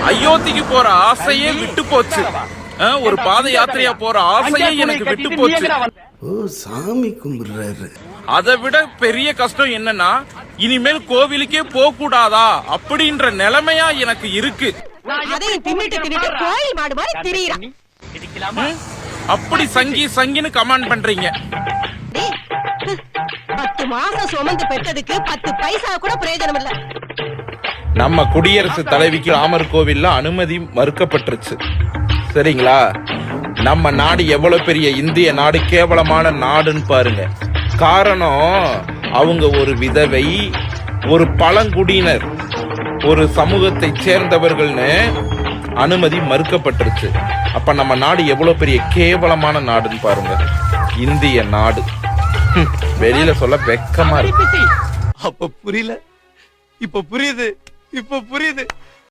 அயோத்திக்கு போற ஆசையே விட்டு போச்சு. ஒரு பாத யாத்திரையா போற ஆசையே எனக்கு விட்டு போச்சு. ஓ, சாமி கும்பிடுறாரு. அதை விட பெரிய கஷ்டம் என்னன்னா, இனிமேல் கோவிலுக்கே போக கூடாதா அப்படின்ற நிலைமையா எனக்கு இருக்கு. அப்படி சங்கி சங்கின்னு கமெண்ட் பண்றீங்க. 10 மாசம் சுமந்து பெற்றதுக்கு 10 பைசா கூட பிரயோஜனம் இல்ல. நம்ம குடியரசு தலைவிக்கு ராமர் கோவில்ல அனுமதி மறுக்கப்பட்டுருச்சு. சரிங்களா? நம்ம நாடு எவ்வளவு பெரிய இந்திய நாடு, கேவலமான நாடுன்னு பாருங்க. காரணம், அவங்க ஒரு விதவை, ஒரு பழங்குடியினர், ஒரு சமூகத்தை சேர்ந்தவர்கள்னு அனுமதி மறுக்கப்பட்டுருச்சு. அப்ப நம்ம நாடு எவ்வளவு பெரிய கேவலமான நாடுன்னு பாருங்க. இந்திய நாடு வெளியில சொல்ல வெக்கமா இருக்கு. அப்ப புரியல, இப்ப புரியுது, இப்ப புரியுது.